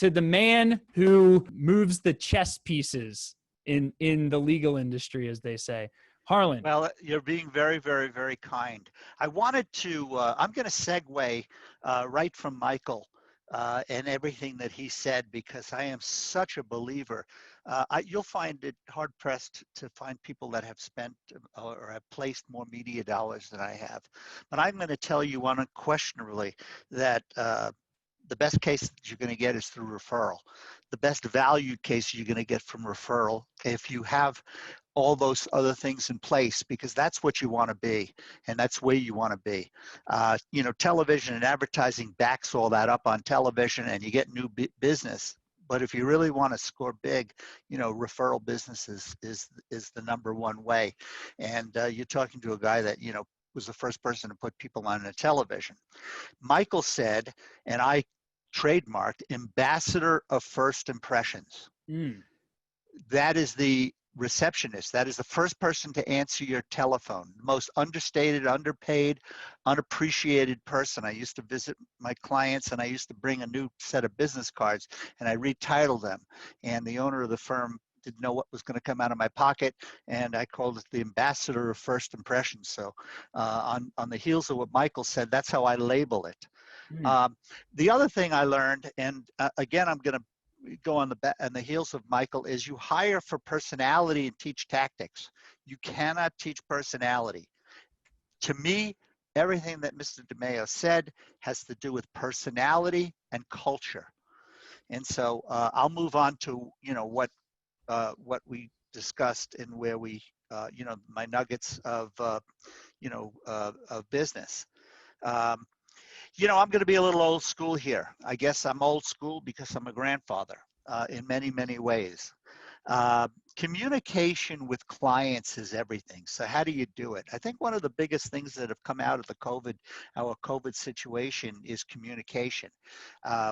to the man who moves the chess pieces in the legal industry, as they say. Harlan. Well, you're being very, very, very kind. I wanted to, I'm going to segue right from Michael and everything that he said, because I am such a believer. You'll find it hard pressed to find people that have spent or have placed more media dollars than I have. But I'm going to tell you unquestionably that the best case that you're going to get is through referral. The best valued case you're going to get from referral, if you have all those other things in place, because that's what you want to be, and that's where you want to be. You know, television and advertising backs all that up on television, and you get new business. But if you really want to score big, you know, referral business is the number one way. And you're talking to a guy that, you know, was the first person to put people on a television. Michael said, and I trademarked, ambassador of first impressions. That is the receptionist. That is the first person to answer your telephone. The most understated, underpaid, unappreciated person. I used to visit my clients, and I used to bring a new set of business cards, and I retitled them. And the owner of the firm didn't know what was going to come out of my pocket, and I called it the ambassador of first impressions. So on the heels of what Michael said, that's how I label it. The other thing I learned, and again, I'm going to go on the heels of Michael, is you hire for personality and teach tactics. You cannot teach personality. To me, everything that Mr. DeMeo said has to do with personality and culture. And so I'll move on to, you know, what we discussed and where we, you know, my nuggets of, you know, of business. You know, I'm going to be a little old school here. I guess I'm old school because I'm a grandfather in many, many ways. Communication with clients is everything. So how do you do it? I think one of the biggest things that have come out of our COVID situation is communication.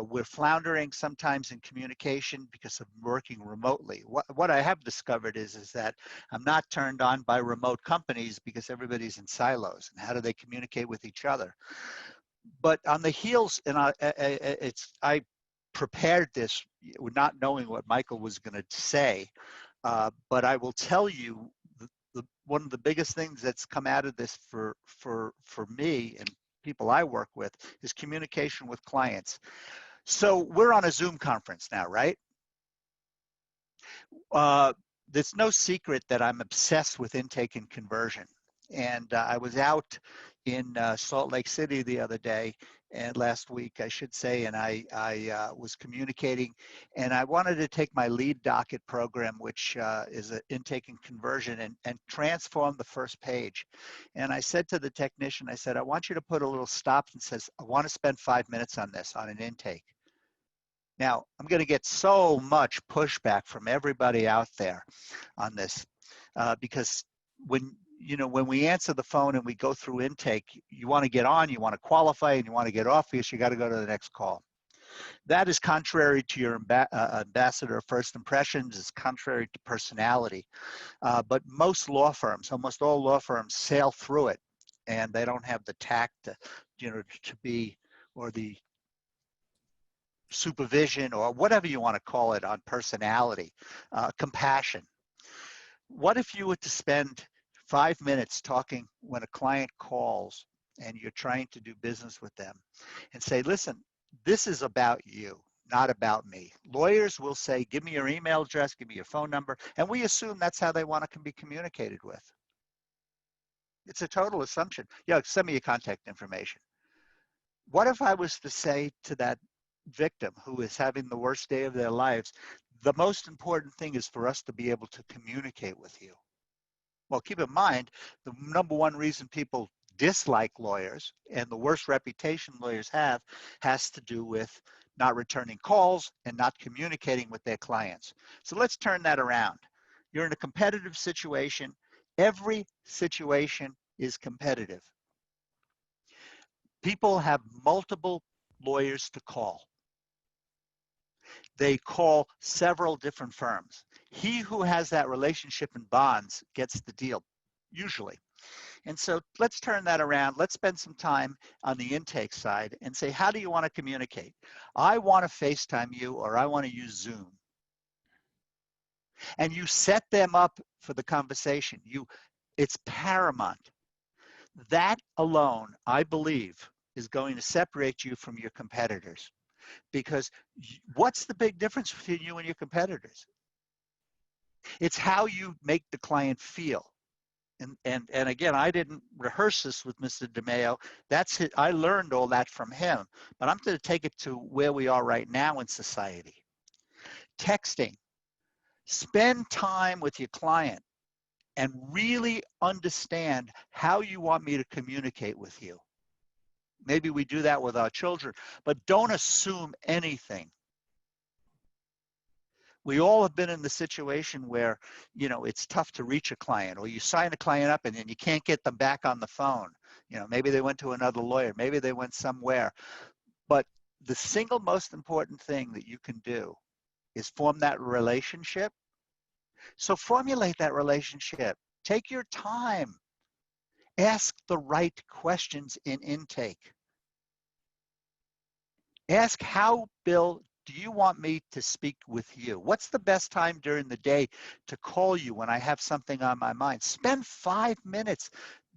We're floundering sometimes in communication because of working remotely. What I have discovered is that I'm not turned on by remote companies because everybody's in silos. And how do they communicate with each other? But on the heels, and I prepared this not knowing what Michael was going to say, but I will tell you one of the biggest things that's come out of this for me and people I work with is communication with clients. So we're on a Zoom conference now, right? There's no secret that I'm obsessed with intake and conversion. And I was out in Salt Lake City the other day, and last week, I should say, and I was communicating, and I wanted to take my lead docket program, which is an intake and conversion, and transform the first page. And I said to the technician, I said, I want you to put a little stop that says, I want to spend 5 minutes on this, on an intake. Now, I'm going to get so much pushback from everybody out there on this because when we answer the phone and we go through intake, you want to get on, you want to qualify, and you want to get off because you got to go to the next call. That is contrary to your ambassador of first impressions. It's contrary to personality. But most law firms, almost all law firms, sail through it, and they don't have the tact to be, or the supervision, or whatever you want to call it, on personality, compassion. What if you were to spend 5 minutes talking when a client calls and you're trying to do business with them and say, listen, this is about you, not about me. Lawyers will say, give me your email address, give me your phone number, and we assume that's how they want to be communicated with. It's a total assumption. Yeah, send me your contact information. What if I was to say to that victim who is having the worst day of their lives, the most important thing is for us to be able to communicate with you? Well, keep in mind, the number one reason people dislike lawyers, and the worst reputation lawyers have, has to do with not returning calls and not communicating with their clients. So let's turn that around. You're in a competitive situation. Every situation is competitive. People have multiple lawyers to call. They call several different firms. He who has that relationship and bonds gets the deal, usually. And so let's turn that around. Let's spend some time on the intake side and say, how do you want to communicate? I want to FaceTime you, or I want to use Zoom. And you set them up for the conversation. It's paramount. That alone, I believe, is going to separate you from your competitors. Because what's the big difference between you and your competitors? It's how you make the client feel. And again, I didn't rehearse this with Mr. DeMeo. I learned all that from him. But I'm going to take it to where we are right now in society. Texting. Spend time with your client and really understand how you want me to communicate with you. Maybe we do that with our children, but don't assume anything. We all have been in the situation where, it's tough to reach a client, or you sign a client up and then you can't get them back on the phone. Maybe they went to another lawyer, maybe they went somewhere. But the single most important thing that you can do is form that relationship. So formulate that relationship. Take your time. Ask the right questions in intake. Ask, how, Bill, do you want me to speak with you? What's the best time during the day to call you when I have something on my mind? Spend 5 minutes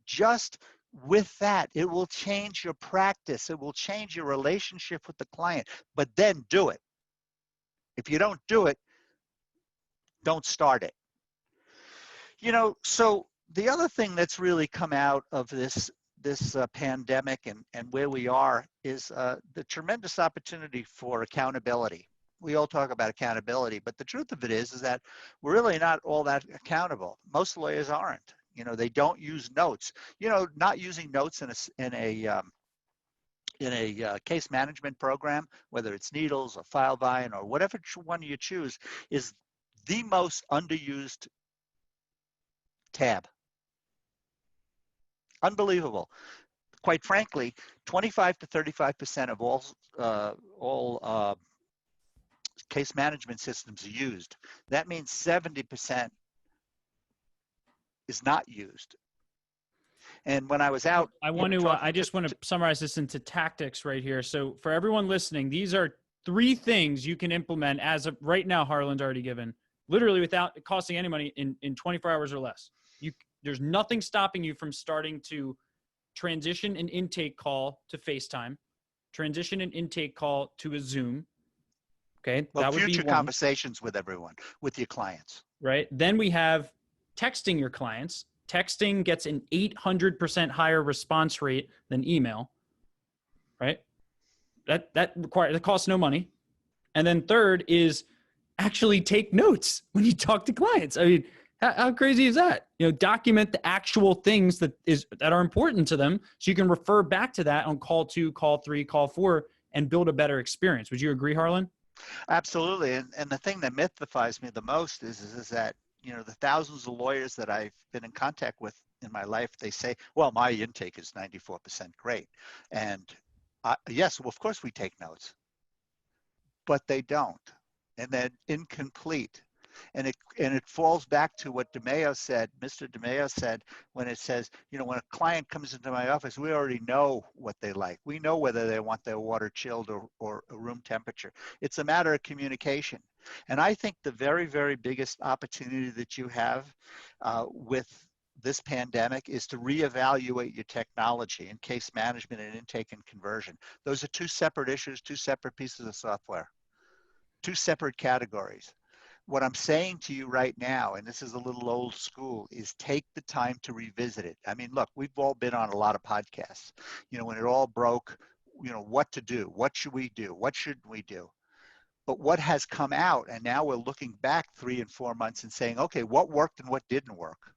just with that. It will change your practice. It will change your relationship with the client, but then do it. If you don't do it, don't start it. So the other thing that's really come out of this pandemic and where we are is the tremendous opportunity for accountability. We all talk about accountability, but the truth of it is that we're really not all that accountable. Most lawyers aren't. They don't use notes. Not using notes in a case management program, whether it's Needles or FileVine or whatever one you choose, is the most underused tab. Unbelievable. Quite frankly, 25 to 35% of all case management systems are used. That means 70% is not used. And when I was out, I just want to summarize this into tactics right here. So for everyone listening, these are 3 things you can implement as of right now. Harlan's already given, literally without costing any money, in 24 hours or less. There's nothing stopping you from starting to transition an intake call to FaceTime, transition an intake call to a Zoom. Okay. Well, that would future be one. Conversations with everyone, with your clients. Right. Then we have texting your clients. Texting gets an 800% higher response rate than email. Right. That costs no money. And then third is actually take notes when you talk to clients. I mean, how crazy is that? Document the actual things that are important to them, so you can refer back to that on call 2, call 3, call 4, and build a better experience. Would you agree, Harlan? Absolutely. And the thing that mystifies me the most is that, the thousands of lawyers that I've been in contact with in my life, they say, well, my intake is 94% great. And yes, well, of course we take notes, but they don't. And then incomplete. And it falls back to what DeMeo said, Mr. DeMeo said, when it says, when a client comes into my office, we already know what they like. We know whether they want their water chilled or room temperature. It's a matter of communication. And I think the very, very biggest opportunity that you have with this pandemic is to reevaluate your technology in case management and intake and conversion. Those are 2 separate issues, 2 separate pieces of software, 2 separate categories. What I'm saying to you right now, and this is a little old school, is take the time to revisit it. I mean, look, we've all been on a lot of podcasts. When it all broke, what to do, what should we do, what shouldn't we do? But what has come out, and now we're looking back 3 and 4 months and saying, okay, what worked and what didn't work?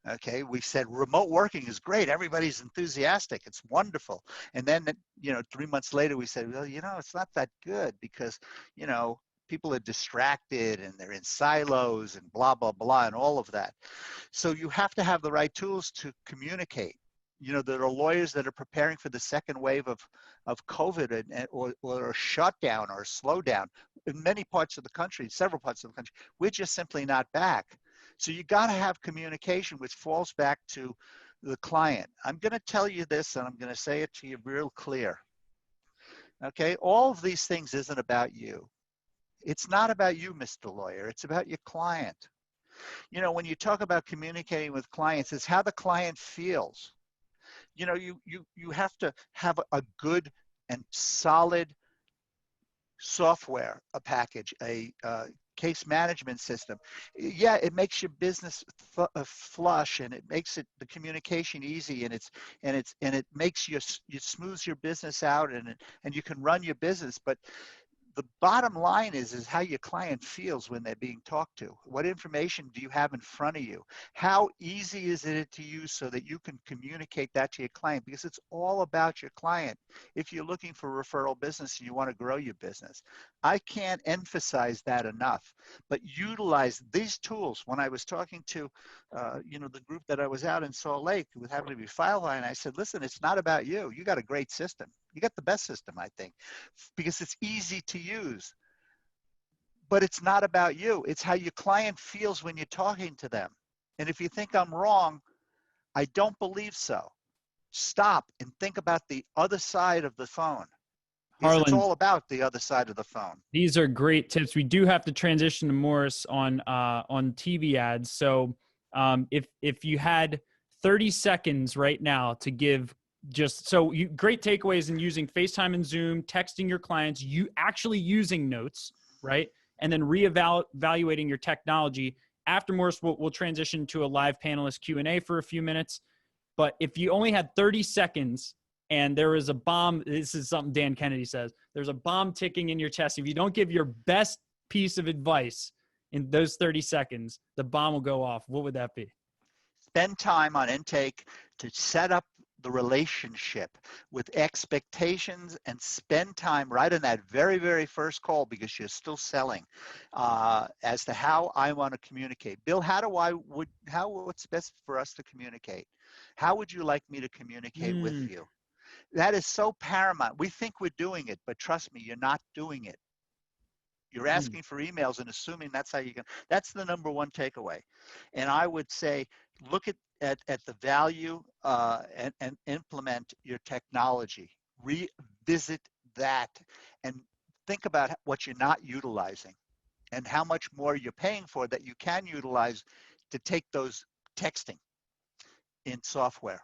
Okay, we said remote working is great. Everybody's enthusiastic. It's wonderful. And then, 3 months later, we said, well, it's not that good because, people are distracted and they're in silos and blah, blah, blah, and all of that. So you have to have the right tools to communicate. There are lawyers that are preparing for the second wave of COVID or a shutdown or a slowdown in many parts of the country, several parts of the country. We're just simply not back. So you got to have communication, which falls back to the client. I'm going to tell you this, and I'm going to say it to you real clear. Okay, all of these things isn't about you. It's not about you, Mr. Lawyer. It's about your client. You know, when you talk about communicating with clients, it's how the client feels. You know, you have to have a good and solid software, a package, a case management system. Yeah, it makes your business flush, and it makes it the communication easy, and it makes you smooths your business out, and you can run your business. But the bottom line is how your client feels when they're being talked to. What information do you have in front of you? How easy is it to use so that you can communicate that to your client? Because it's all about your client. If you're looking for referral business and you want to grow your business, I can't emphasize that enough. But utilize these tools. When I was talking to, the group that I was out in Salt Lake with having to be file line, I said, listen, it's not about you. You got a great system. You got the best system, I think, because it's easy to use. But it's not about you. It's how your client feels when you're talking to them. And if you think I'm wrong, I don't believe so. Stop and think about the other side of the phone. Because it's Harlan, all about the other side of the phone. these are great tips. We do have to transition to Morris on TV ads. So if you had 30 seconds right now to give great takeaways in using FaceTime and Zoom, texting your clients, you actually using notes, right? And then reevaluating your technology. After Morris, we'll transition to a live panelist Q&A for a few minutes. But if you only had 30 seconds and there is a bomb, this is something Dan Kennedy says, there's a bomb ticking in your chest. If you don't give your best piece of advice in those 30 seconds, the bomb will go off. What would that be? Spend time on intake to set up the relationship with expectations, and spend time right in that very, very first call, because you're still selling, as to how I want to communicate. Bill, what's best for us to communicate? How would you like me to communicate with you? That is so paramount. We think we're doing it, but trust me, you're not doing it. You're asking for emails and assuming that's how you can. That's the number one takeaway. And I would say, look at the value and implement your technology. Revisit that and think about what you're not utilizing and how much more you're paying for that you can utilize to take those texting in software.